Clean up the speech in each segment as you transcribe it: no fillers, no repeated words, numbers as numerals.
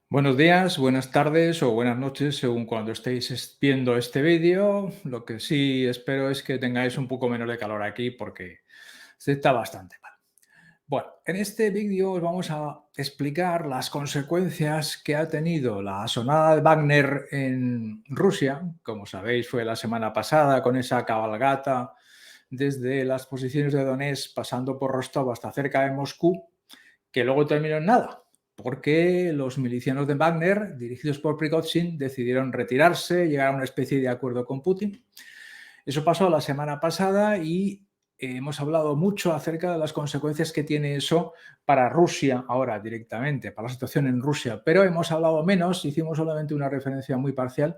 Buenos días, buenas tardes o buenas noches, según cuando estéis viendo este vídeo. Lo que sí espero es que tengáis un poco menos de calor aquí porque se está bastante mal. Bueno, en este vídeo os vamos a explicar las consecuencias que ha tenido la sonada de Wagner en Rusia. Como sabéis, fue la semana pasada con esa cabalgata desde las posiciones de Donetsk pasando por Rostov hasta cerca de Moscú, que luego terminó en nada, porque los milicianos de Wagner, dirigidos por Prigozhin, decidieron retirarse, llegar a una especie de acuerdo con Putin. Eso pasó la semana pasada y hemos hablado mucho acerca de las consecuencias que tiene eso para Rusia ahora directamente, para la situación en Rusia, pero hemos hablado menos, hicimos solamente una referencia muy parcial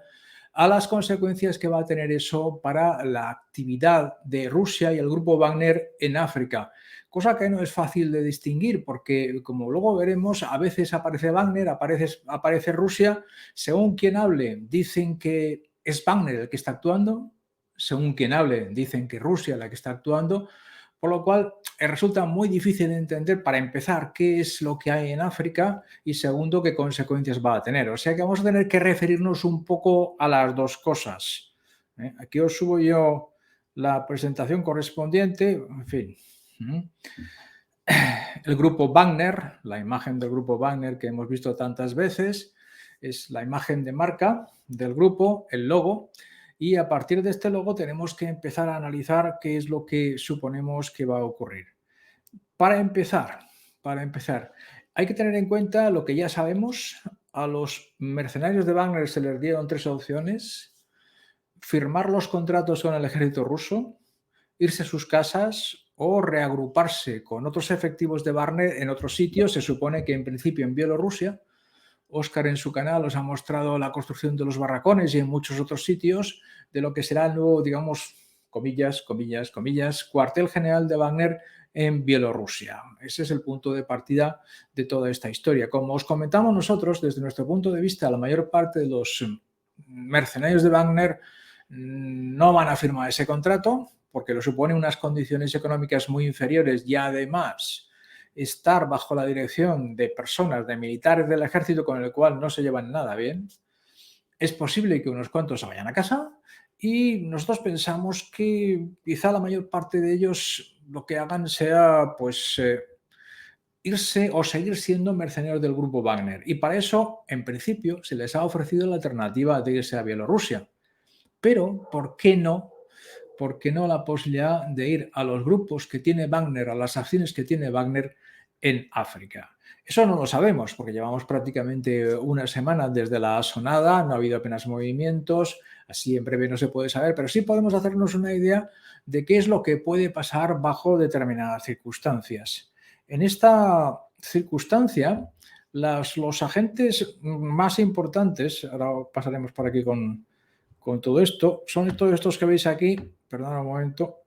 a las consecuencias que va a tener eso para la actividad de Rusia y el grupo Wagner en África. Cosa que no es fácil de distinguir porque, como luego veremos, a veces aparece Wagner, aparece Rusia. Según quien hable, dicen que es Wagner el que está actuando. Según quien hable, dicen que Rusia es la que está actuando. Por lo cual, resulta muy difícil de entender, para empezar, qué es lo que hay en África y, segundo, qué consecuencias va a tener. O sea que vamos a tener que referirnos un poco a las dos cosas. Aquí os subo yo la presentación correspondiente. En fin. El grupo Wagner, la imagen del grupo Wagner que hemos visto tantas veces, es la imagen de marca del grupo, el logo, y a partir de este logo tenemos que empezar a analizar qué es lo que suponemos que va a ocurrir. Para empezar, hay que tener en cuenta lo que ya sabemos. A los mercenarios de Wagner se les dieron tres opciones: firmar los contratos con el ejército ruso, irse a sus casas o reagruparse con otros efectivos de Wagner en otros sitios. Se supone que en principio en Bielorrusia. Oscar en su canal os ha mostrado la construcción de los barracones y en muchos otros sitios de lo que será el nuevo, digamos, comillas, comillas, comillas, cuartel general de Wagner en Bielorrusia. Ese es el punto de partida de toda esta historia. Como os comentamos nosotros, desde nuestro punto de vista, la mayor parte de los mercenarios de Wagner no van a firmar ese contrato porque lo supone unas condiciones económicas muy inferiores y además estar bajo la dirección de personas, de militares del ejército con el cual no se llevan nada bien. Es posible que unos cuantos se vayan a casa y nosotros pensamos que quizá la mayor parte de ellos lo que hagan sea irse o seguir siendo mercenarios del grupo Wagner. Y para eso, en principio, se les ha ofrecido la alternativa de irse a Bielorrusia. Pero, ¿por qué no? ¿Por qué no la posibilidad de ir a los grupos que tiene Wagner, a las acciones que tiene Wagner en África? Eso no lo sabemos porque llevamos prácticamente una semana desde la sonada, no ha habido apenas movimientos, así en breve no se puede saber, pero sí podemos hacernos una idea de qué es lo que puede pasar bajo determinadas circunstancias. En esta circunstancia, los agentes más importantes, ahora pasaremos por aquí con todo esto, son todos estos que veis aquí. Perdón un momento,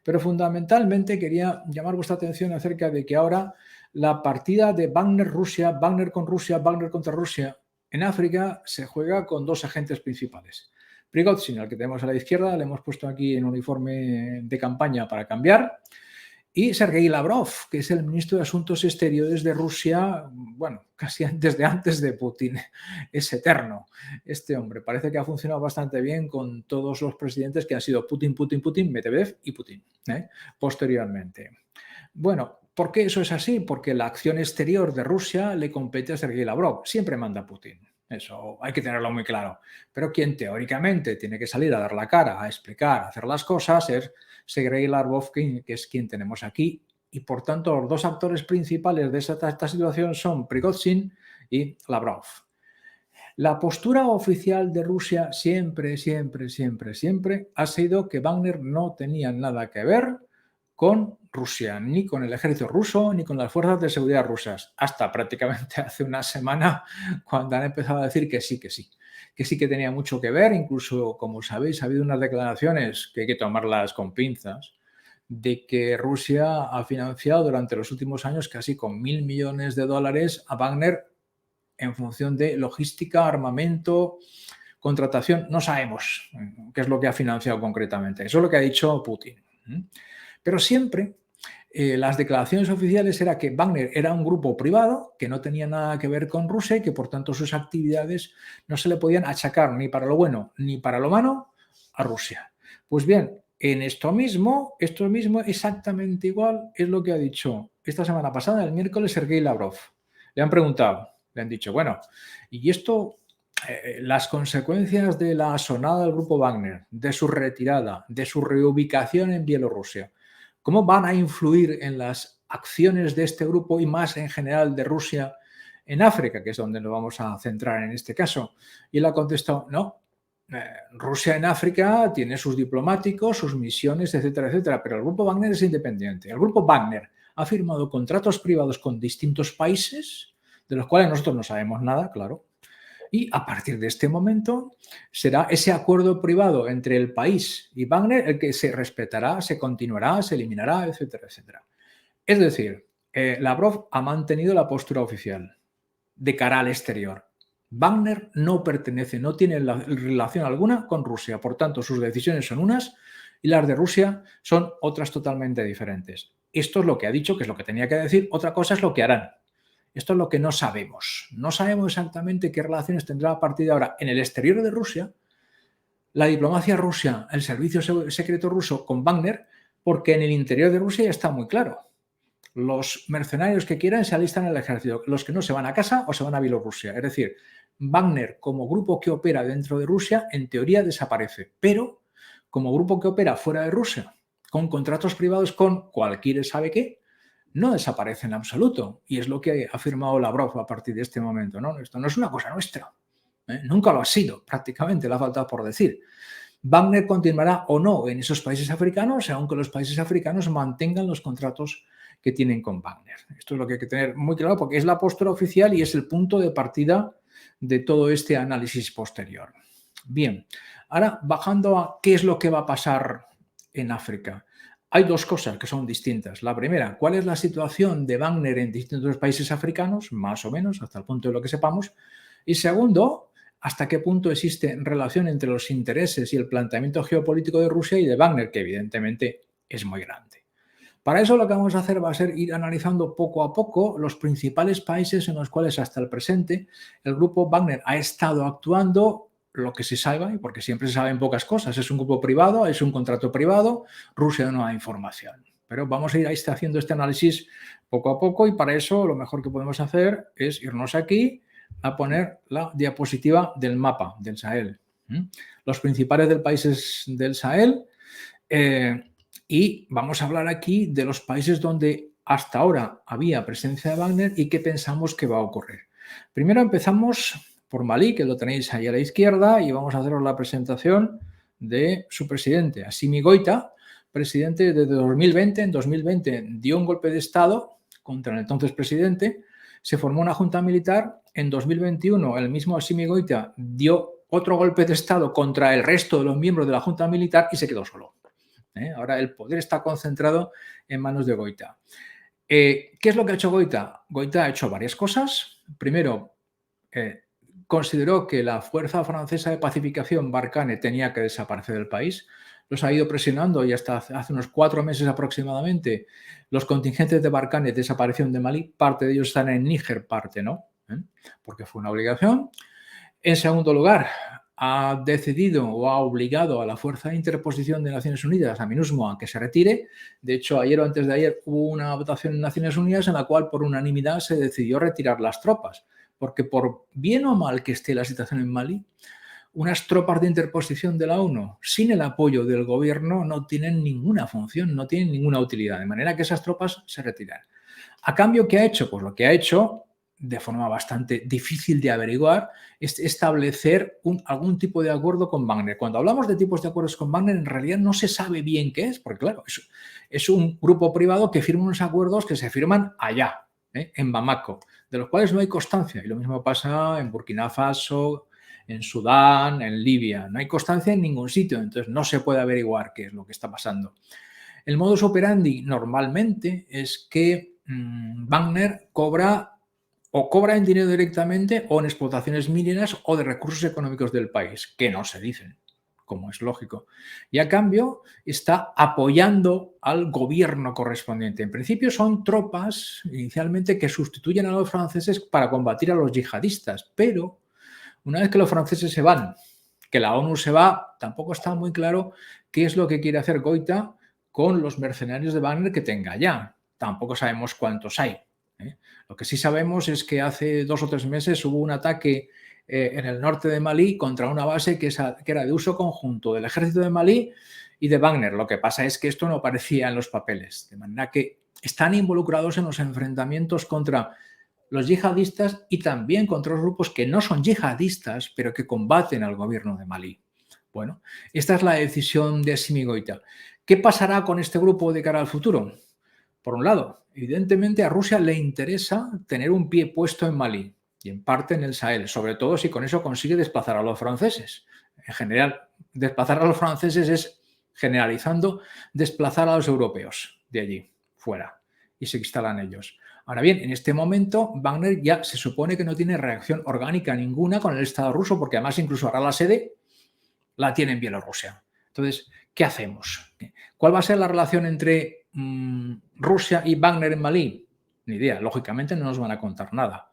pero fundamentalmente quería llamar vuestra atención acerca de que ahora la partida de Wagner-Rusia, Wagner con Rusia, Wagner contra Rusia en África se juega con dos agentes principales. Prigozhin, al que tenemos a la izquierda, le hemos puesto aquí en uniforme de campaña para cambiar, y Sergei Lavrov, que es el ministro de Asuntos Exteriores de Rusia, bueno, casi desde antes de Putin. Es eterno este hombre. Parece que ha funcionado bastante bien con todos los presidentes que han sido Putin, Putin, Putin, Medvedev y Putin, posteriormente. Bueno, ¿por qué eso es así? Porque la acción exterior de Rusia le compete a Sergei Lavrov. Siempre manda Putin. Eso hay que tenerlo muy claro. Pero quien teóricamente tiene que salir a dar la cara, a explicar, a hacer las cosas, es Sergei Lavrov, que es quien tenemos aquí. Y por tanto, los dos actores principales de esta situación son Prigozhin y Lavrov. La postura oficial de Rusia siempre, siempre, siempre, siempre ha sido que Wagner no tenía nada que ver con Rusia, ni con el ejército ruso, ni con las fuerzas de seguridad rusas, hasta prácticamente hace una semana, cuando han empezado a decir que sí, que tenía mucho que ver. Incluso, como sabéis, ha habido unas declaraciones que hay que tomarlas con pinzas, de que Rusia ha financiado durante los últimos años casi con $1.000 millones a Wagner en función de logística, armamento, contratación. No sabemos qué es lo que ha financiado concretamente. Eso es lo que ha dicho Putin. Pero siempre las declaraciones oficiales era que Wagner era un grupo privado que no tenía nada que ver con Rusia y que por tanto sus actividades no se le podían achacar ni para lo bueno ni para lo malo a Rusia. Pues bien, en esto mismo exactamente igual es lo que ha dicho esta semana pasada, el miércoles, Sergei Lavrov. Le han preguntado, le han dicho, bueno, ¿y esto, las consecuencias de la asonada del grupo Wagner, de su retirada, de su reubicación en Bielorrusia, cómo van a influir en las acciones de este grupo y más en general de Rusia en África, que es donde nos vamos a centrar en este caso? Y él ha contestado, no, Rusia en África tiene sus diplomáticos, sus misiones, etcétera, etcétera, pero el grupo Wagner es independiente. El grupo Wagner ha firmado contratos privados con distintos países, de los cuales nosotros no sabemos nada, claro, y a partir de este momento será ese acuerdo privado entre el país y Wagner el que se respetará, se continuará, se eliminará, etcétera, etcétera. Es decir, Lavrov ha mantenido la postura oficial de cara al exterior. Wagner no pertenece, no tiene relación alguna con Rusia, por tanto sus decisiones son unas y las de Rusia son otras totalmente diferentes. Esto es lo que ha dicho, que es lo que tenía que decir, otra cosa es lo que harán. Esto es lo que no sabemos. No sabemos exactamente qué relaciones tendrá a partir de ahora en el exterior de Rusia la diplomacia rusa, el servicio secreto ruso con Wagner, porque en el interior de Rusia ya está muy claro. Los mercenarios que quieran se alistan en el ejército, los que no se van a casa o se van a Bielorrusia. Es decir, Wagner como grupo que opera dentro de Rusia en teoría desaparece, pero como grupo que opera fuera de Rusia, con contratos privados con cualquiera sabe qué, no desaparece en absoluto. Y es lo que ha afirmado Lavrov a partir de este momento, ¿no? Esto no es una cosa nuestra. Nunca lo ha sido, prácticamente, le ha faltado por decir. Wagner continuará o no en esos países africanos, aunque los países africanos mantengan los contratos que tienen con Wagner. Esto es lo que hay que tener muy claro porque es la postura oficial y es el punto de partida de todo este análisis posterior. Bien, ahora bajando a qué es lo que va a pasar en África. Hay dos cosas que son distintas. La primera, ¿cuál es la situación de Wagner en distintos países africanos? Más o menos, hasta el punto de lo que sepamos. Y segundo, ¿hasta qué punto existe relación entre los intereses y el planteamiento geopolítico de Rusia y de Wagner, que evidentemente es muy grande? Para eso lo que vamos a hacer va a ser ir analizando poco a poco los principales países en los cuales hasta el presente el grupo Wagner ha estado actuando, lo que se sabe, porque siempre se saben pocas cosas. Es un grupo privado, es un contrato privado, Rusia no da información. Pero vamos a ir haciendo este análisis poco a poco y para eso lo mejor que podemos hacer es irnos aquí a poner la diapositiva del mapa del Sahel. Los principales países del Sahel. Y vamos a hablar aquí de los países donde hasta ahora había presencia de Wagner y qué pensamos que va a ocurrir. Primero empezamos por Malí, que lo tenéis ahí a la izquierda, y vamos a haceros la presentación de su presidente, Assimi Goïta, presidente desde 2020. En 2020 dio un golpe de Estado contra el entonces presidente, se formó una junta militar. En 2021 el mismo Assimi Goïta dio otro golpe de Estado contra el resto de los miembros de la junta militar y se quedó solo. Ahora el poder está concentrado en manos de Goïta. ¿Qué es lo que ha hecho Goïta? Goïta ha hecho varias cosas. Primero, consideró que la fuerza francesa de pacificación Barkhane tenía que desaparecer del país. Los ha ido presionando y hasta hace unos 4 meses aproximadamente los contingentes de Barkhane desaparecieron de Malí. Parte de ellos están en Níger, parte no, porque fue una obligación. En segundo lugar, ha decidido o ha obligado a la Fuerza de Interposición de Naciones Unidas, a MINUSMA, a que se retire. De hecho, ayer o antes de ayer hubo una votación en Naciones Unidas en la cual por unanimidad se decidió retirar las tropas, porque por bien o mal que esté la situación en Malí, unas tropas de interposición de la ONU sin el apoyo del gobierno no tienen ninguna función, no tienen ninguna utilidad, de manera que esas tropas se retiran. ¿A cambio qué ha hecho? Pues lo que ha hecho, de forma bastante difícil de averiguar, es establecer algún tipo de acuerdo con Wagner. Cuando hablamos de tipos de acuerdos con Wagner, en realidad no se sabe bien qué es, porque claro, es un grupo privado que firma unos acuerdos que se firman allá, en Bamako, de los cuales no hay constancia. Y lo mismo pasa en Burkina Faso, en Sudán, en Libia. No hay constancia en ningún sitio, entonces no se puede averiguar qué es lo que está pasando. El modus operandi normalmente es que Wagner cobra en dinero directamente o en explotaciones mineras o de recursos económicos del país, que no se dicen. como es lógico. Y a cambio está apoyando al gobierno correspondiente. En principio son tropas inicialmente que sustituyen a los franceses para combatir a los yihadistas, pero una vez que los franceses se van, que la ONU se va, tampoco está muy claro qué es lo que quiere hacer Goita con los mercenarios de Wagner que tenga allá. Tampoco sabemos cuántos hay. Lo que sí sabemos es que hace 2 o 3 meses hubo un ataque en el norte de Malí contra una base que era de uso conjunto del ejército de Malí y de Wagner. Lo que pasa es que esto no aparecía en los papeles, de manera que están involucrados en los enfrentamientos contra los yihadistas y también contra los grupos que no son yihadistas, pero que combaten al gobierno de Malí. Bueno, esta es la decisión de Assimi Goïta. ¿Qué pasará con este grupo de cara al futuro? Por un lado, evidentemente a Rusia le interesa tener un pie puesto en Malí y en parte en el Sahel, sobre todo si con eso consigue desplazar a los franceses. En general, desplazar a los franceses es, generalizando, desplazar a los europeos de allí, fuera, y se instalan ellos. Ahora bien, en este momento Wagner ya se supone que no tiene reacción orgánica ninguna con el Estado ruso, porque además incluso ahora la sede la tiene en Bielorrusia. Entonces, ¿qué hacemos? ¿Cuál va a ser la relación entre Rusia y Wagner en Malí? Ni idea, lógicamente no nos van a contar nada.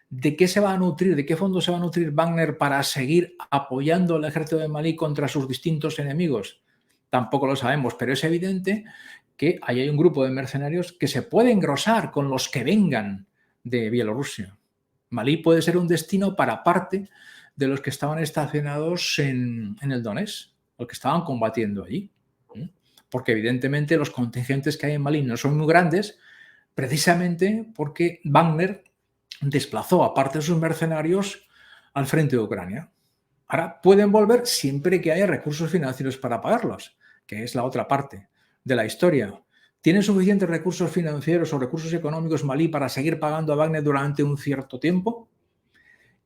¿De qué se va a nutrir, de qué fondo se va a nutrir Wagner para seguir apoyando al ejército de Malí contra sus distintos enemigos? Tampoco lo sabemos, pero es evidente que ahí hay un grupo de mercenarios que se puede engrosar con los que vengan de Bielorrusia. Malí puede ser un destino para parte de los que estaban estacionados en el Donetsk, los que estaban combatiendo allí. Porque evidentemente los contingentes que hay en Malí no son muy grandes, precisamente porque Wagner desplazó a parte de sus mercenarios al frente de Ucrania. Ahora pueden volver siempre que haya recursos financieros para pagarlos, que es la otra parte de la historia. ¿Tienen suficientes recursos financieros o recursos económicos Malí para seguir pagando a Wagner durante un cierto tiempo?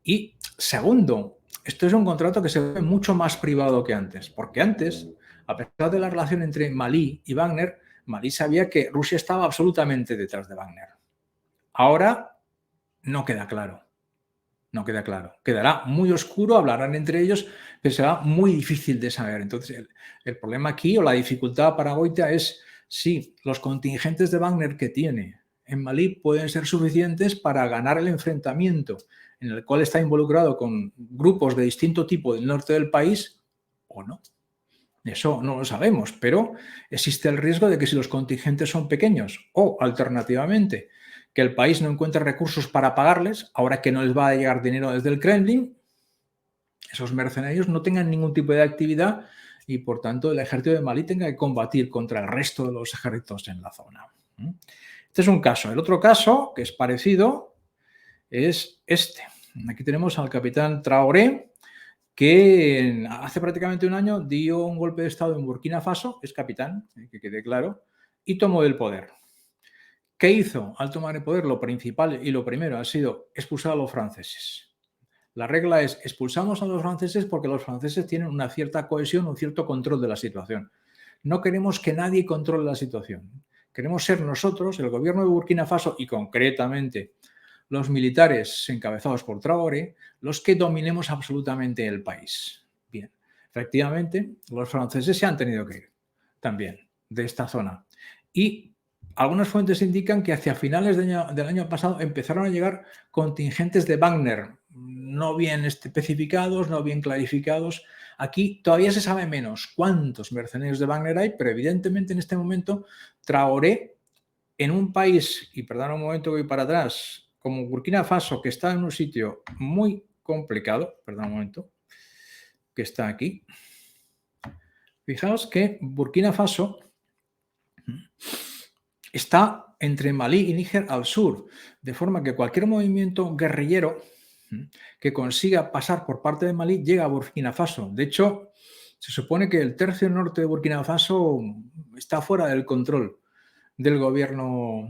Y segundo, esto es un contrato que se ve mucho más privado que antes, porque antes, a pesar de la relación entre Malí y Wagner, Malí sabía que Rusia estaba absolutamente detrás de Wagner. Ahora no queda claro. No queda claro. Quedará muy oscuro, hablarán entre ellos, pero será muy difícil de saber. Entonces, el problema aquí o la dificultad para Goïta es si los contingentes de Wagner que tiene en Malí pueden ser suficientes para ganar el enfrentamiento en el cual está involucrado con grupos de distinto tipo del norte del país o no. Eso no lo sabemos, pero existe el riesgo de que si los contingentes son pequeños o, alternativamente, que el país no encuentre recursos para pagarles, ahora que no les va a llegar dinero desde el Kremlin, esos mercenarios no tengan ningún tipo de actividad y, por tanto, el ejército de Malí tenga que combatir contra el resto de los ejércitos en la zona. Este es un caso. El otro caso, que es parecido, es este. Aquí tenemos al capitán Traoré, que hace prácticamente un año dio un golpe de Estado en Burkina Faso, es capitán, que quede claro, y tomó el poder. ¿Qué hizo al tomar el poder? Lo principal y lo primero ha sido expulsar a los franceses. La regla es expulsamos a los franceses porque los franceses tienen una cierta cohesión, un cierto control de la situación. No queremos que nadie controle la situación. Queremos ser nosotros, el gobierno de Burkina Faso y concretamente los militares encabezados por Traoré, los que dominemos absolutamente el país. Bien, efectivamente, los franceses se han tenido que ir también de esta zona. Y algunas fuentes indican que hacia finales del año pasado empezaron a llegar contingentes de Wagner, no bien especificados, no bien clarificados. Aquí todavía se sabe menos cuántos mercenarios de Wagner hay, pero evidentemente en este momento Traoré, en un país, y perdón un momento que voy para atrás, como Burkina Faso, que está en un sitio muy complicado, perdón un momento, que está aquí. Fijaos que Burkina Faso está entre Malí y Níger al sur, de forma que cualquier movimiento guerrillero que consiga pasar por parte de Malí llega a Burkina Faso. De hecho, se supone que el tercio norte de Burkina Faso está fuera del control del gobierno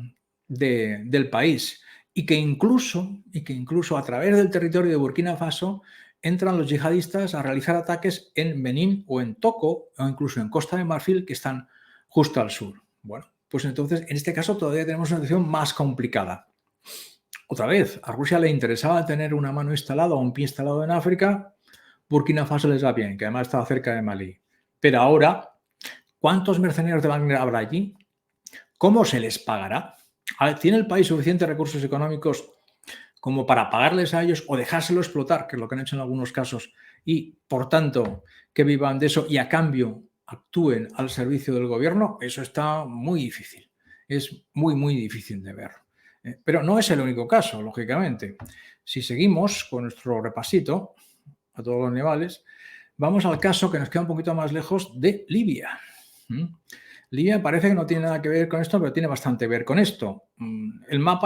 del país y que incluso a través del territorio de Burkina Faso entran los yihadistas a realizar ataques en Benín o en Togo o incluso en Costa de Marfil, que están justo al sur. Bueno, pues entonces en este caso todavía tenemos una situación más complicada. Otra vez, a Rusia le interesaba tener una mano instalada o un pie instalado en África. Burkina Faso les va bien, que además estaba cerca de Malí. Pero ahora, ¿cuántos mercenarios de Wagner habrá allí? ¿Cómo se les pagará? ¿Tiene el país suficientes recursos económicos como para pagarles a ellos o dejárselo explotar, que es lo que han hecho en algunos casos, y por tanto que vivan de eso y a cambio actúen al servicio del gobierno? Eso está muy difícil. Es muy, muy difícil de ver. Pero no es el único caso, lógicamente. Si seguimos con nuestro repasito a todos los niveles, vamos al caso que nos queda un poquito más lejos de Libia. Libia parece que no tiene nada que ver con esto, pero tiene bastante que ver con esto.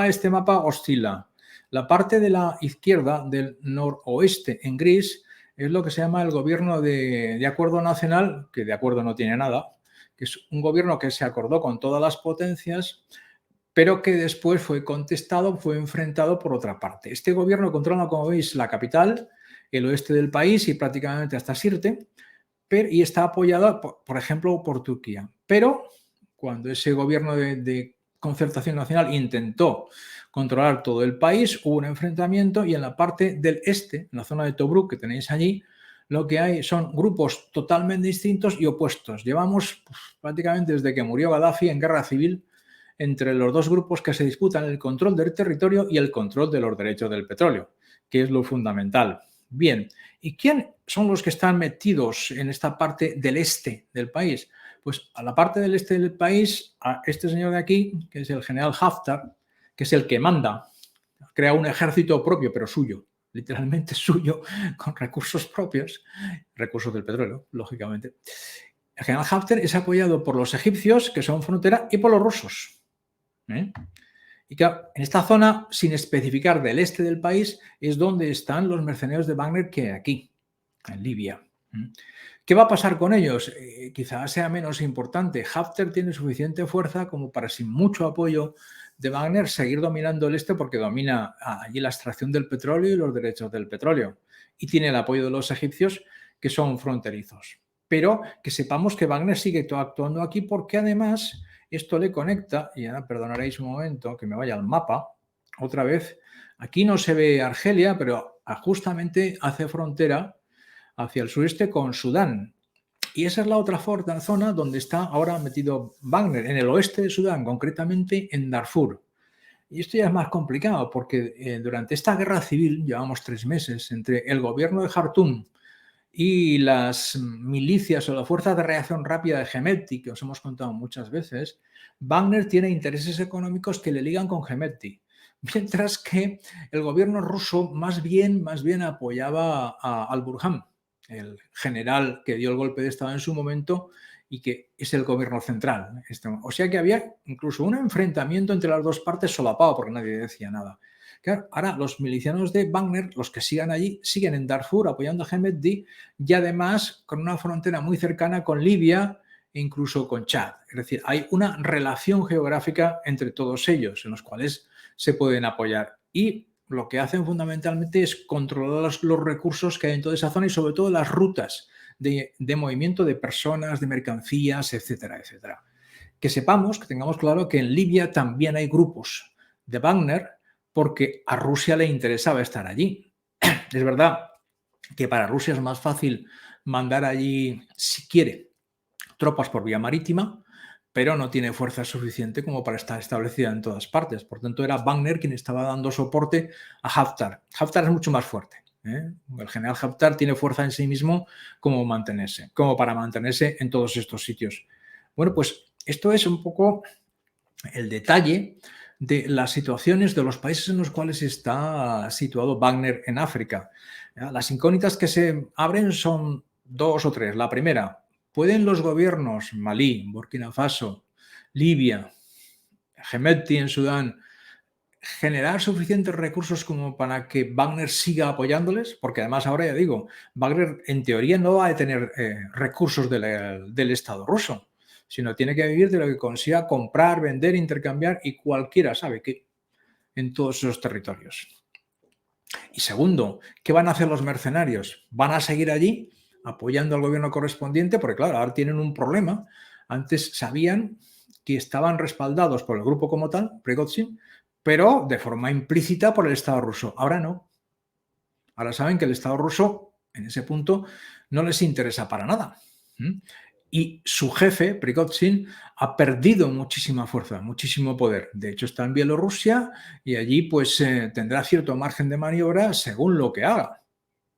Este mapa oscila. La parte de la izquierda, del noroeste en gris, es lo que se llama el gobierno de acuerdo nacional, que de acuerdo no tiene nada, que es un gobierno que se acordó con todas las potencias, pero que después fue contestado, fue enfrentado por otra parte. Este gobierno controla, como veis, la capital, el oeste del país y prácticamente hasta Sirte, y está apoyado, por ejemplo, por Turquía. Pero cuando ese gobierno de concertación nacional intentó controlar todo el país, hubo un enfrentamiento y en la parte del este, en la zona de Tobruk que tenéis allí, lo que hay son grupos totalmente distintos y opuestos. Llevamos prácticamente desde que murió Gaddafi en guerra civil entre los dos grupos que se disputan el control del territorio y el control de los derechos del petróleo, que es lo fundamental. Bien, ¿y quién son los que están metidos en esta parte del este del país? Pues a la parte del este del país, a este señor de aquí, que es el general Haftar, que es el que manda, crea un ejército propio, pero suyo, literalmente suyo, con recursos propios, recursos del petróleo, lógicamente. El general Haftar es apoyado por los egipcios, que son frontera, y por los rusos. Y claro, en esta zona, sin especificar del este del país, es donde están los mercenarios de Wagner que hay aquí, en Libia. ¿Qué va a pasar con ellos? Quizás sea menos importante. Haftar tiene suficiente fuerza como para, sin mucho apoyo de Wagner, seguir dominando el este porque domina allí la extracción del petróleo y los derechos del petróleo. Y tiene el apoyo de los egipcios, que son fronterizos. Pero que sepamos que Wagner sigue actuando aquí porque además esto le conecta, y ahora perdonaréis un momento que me vaya al mapa, otra vez. Aquí no se ve Argelia, pero justamente hace frontera hacia el sureste con Sudán. Y esa es la otra zona donde está ahora metido Wagner, en el oeste de Sudán, concretamente en Darfur. Y esto ya es más complicado porque durante esta guerra civil, llevamos 3 meses, entre el gobierno de Jartum y las milicias o la fuerza de reacción rápida de Hemedti, que os hemos contado muchas veces, Wagner tiene intereses económicos que le ligan con Hemedti. Mientras que el gobierno ruso más bien apoyaba al Burhan, el general que dio el golpe de Estado en su momento y que es el gobierno central. O sea que había incluso un enfrentamiento entre las dos partes solapado porque nadie decía nada. Claro, ahora los milicianos de Wagner, los que sigan allí, siguen en Darfur apoyando a Hemedti y además con una frontera muy cercana con Libia e incluso con Chad. Es decir, hay una relación geográfica entre todos ellos en los cuales se pueden apoyar. Y lo que hacen fundamentalmente es controlar los recursos que hay en toda esa zona y sobre todo las rutas de movimiento de personas, de mercancías, etcétera, etcétera. Que sepamos, que tengamos claro que en Libia también hay grupos de Wagner porque a Rusia le interesaba estar allí. Es verdad que para Rusia es más fácil mandar allí, si quiere, tropas por vía marítima, pero no tiene fuerza suficiente como para estar establecida en todas partes. Por tanto, era Wagner quien estaba dando soporte a Haftar. Haftar es mucho más fuerte. El general Haftar tiene fuerza en sí mismo como para mantenerse en todos estos sitios. Bueno, pues esto es un poco el detalle de las situaciones de los países en los cuales está situado Wagner en África. Las incógnitas que se abren son 2 o 3. La primera, ¿pueden los gobiernos, Malí, Burkina Faso, Libia, Hemedti en Sudán, generar suficientes recursos como para que Wagner siga apoyándoles? Porque además ahora ya digo, Wagner en teoría no va a tener recursos del Estado ruso, sino tiene que vivir de lo que consiga comprar, vender, intercambiar y cualquiera sabe que en todos esos territorios. Y segundo, ¿qué van a hacer los mercenarios? ¿Van a seguir allí apoyando al gobierno correspondiente? Porque claro, ahora tienen un problema. Antes sabían que estaban respaldados por el grupo como tal, Prigozhin, pero de forma implícita por el Estado ruso. Ahora no. Ahora saben que el Estado ruso en ese punto no les interesa para nada. Y su jefe, Prigozhin, ha perdido muchísima fuerza, muchísimo poder. De hecho, está en Bielorrusia y allí pues tendrá cierto margen de maniobra según lo que haga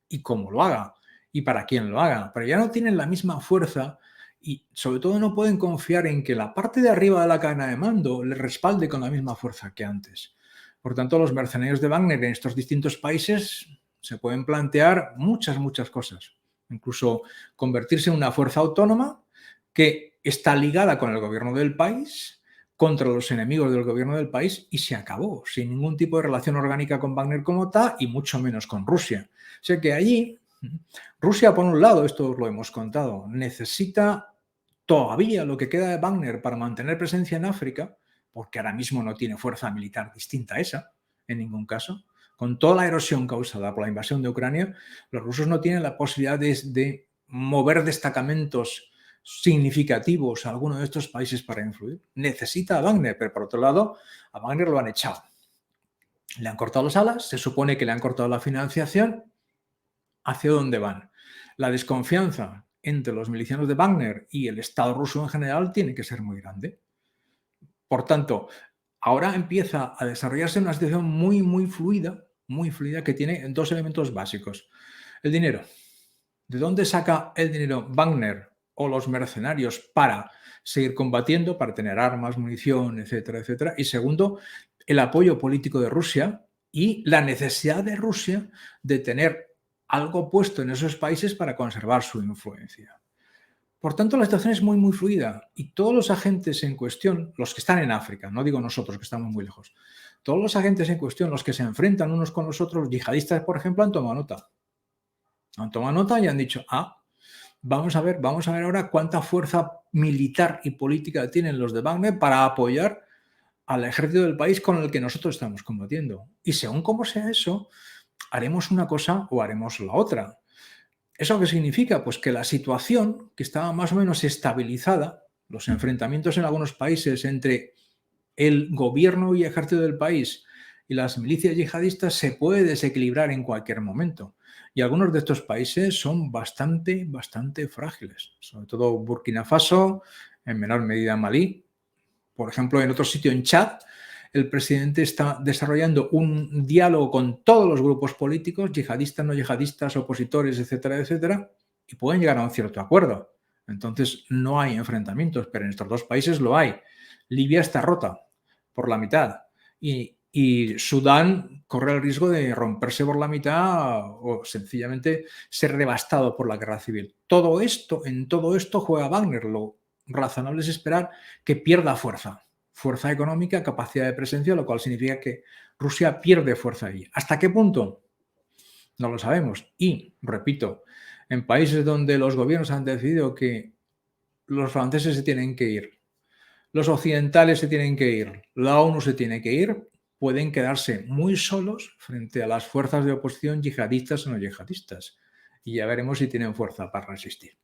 y cómo lo haga y para quién lo haga. Pero ya no tienen la misma fuerza y sobre todo no pueden confiar en que la parte de arriba de la cadena de mando les respalde con la misma fuerza que antes. Por tanto, los mercenarios de Wagner en estos distintos países se pueden plantear muchas cosas. Incluso convertirse en una fuerza autónoma que está ligada con el gobierno del país, contra los enemigos del gobierno del país y se acabó, sin ningún tipo de relación orgánica con Wagner como tal y mucho menos con Rusia. O sea que allí, Rusia, por un lado, esto os lo hemos contado, necesita todavía lo que queda de Wagner para mantener presencia en África, porque ahora mismo no tiene fuerza militar distinta a esa, en ningún caso. Con toda la erosión causada por la invasión de Ucrania, los rusos no tienen la posibilidad de mover destacamentos significativos a alguno de estos países para influir. Necesita a Wagner, pero por otro lado, a Wagner lo han echado. Le han cortado las alas, se supone que le han cortado la financiación. ¿Hacia dónde van? La desconfianza entre los milicianos de Wagner y el Estado ruso en general tiene que ser muy grande. Por tanto, ahora empieza a desarrollarse una situación muy fluida que tiene dos elementos básicos. El dinero. ¿De dónde saca el dinero Wagner o los mercenarios para seguir combatiendo, para tener armas, munición, etcétera, etcétera? Y segundo, el apoyo político de Rusia y la necesidad de Rusia de tener algo puesto en esos países para conservar su influencia. Por tanto, la situación es muy fluida y todos los agentes en cuestión, los que están en África, no digo nosotros que estamos muy lejos, todos los agentes en cuestión, los que se enfrentan unos con los otros, yihadistas, por ejemplo, han tomado nota. Han tomado nota y han dicho, vamos a ver ahora cuánta fuerza militar y política tienen los de Wagner para apoyar al ejército del país con el que nosotros estamos combatiendo. Y según cómo sea eso, haremos una cosa o haremos la otra. ¿Eso qué significa? Pues que la situación, que estaba más o menos estabilizada, los enfrentamientos en algunos países entre el gobierno y ejército del país y las milicias yihadistas se puede desequilibrar en cualquier momento. Y algunos de estos países son bastante frágiles, sobre todo Burkina Faso, en menor medida Malí. Por ejemplo, en otro sitio, en Chad, el presidente está desarrollando un diálogo con todos los grupos políticos, yihadistas, no yihadistas, opositores, etcétera, etcétera, y pueden llegar a un cierto acuerdo. Entonces, no hay enfrentamientos, pero en estos dos países lo hay. Libia está rota por la mitad y Sudán corre el riesgo de romperse por la mitad o sencillamente ser devastado por la guerra civil. En todo esto juega Wagner. Lo razonable es esperar que pierda fuerza económica, capacidad de presencia, lo cual significa que Rusia pierde fuerza allí. ¿Hasta qué punto? No lo sabemos. Y, repito, en países donde los gobiernos han decidido que los franceses se tienen que ir, los occidentales se tienen que ir, la ONU se tiene que ir, pueden quedarse muy solos frente a las fuerzas de oposición yihadistas o no yihadistas. Y ya veremos si tienen fuerza para resistir.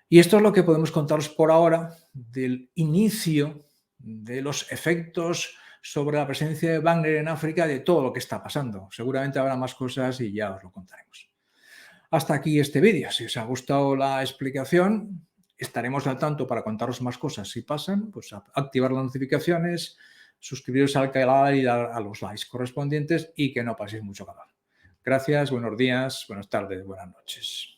Y esto es lo que podemos contaros por ahora del inicio de los efectos sobre la presencia de Wagner en África, de todo lo que está pasando. Seguramente habrá más cosas y ya os lo contaremos. Hasta aquí este vídeo. Si os ha gustado la explicación, estaremos al tanto para contaros más cosas si pasan, pues activar las notificaciones, suscribiros al canal y dar a los likes correspondientes y que no paséis mucho calor. Gracias, buenos días, buenas tardes, buenas noches.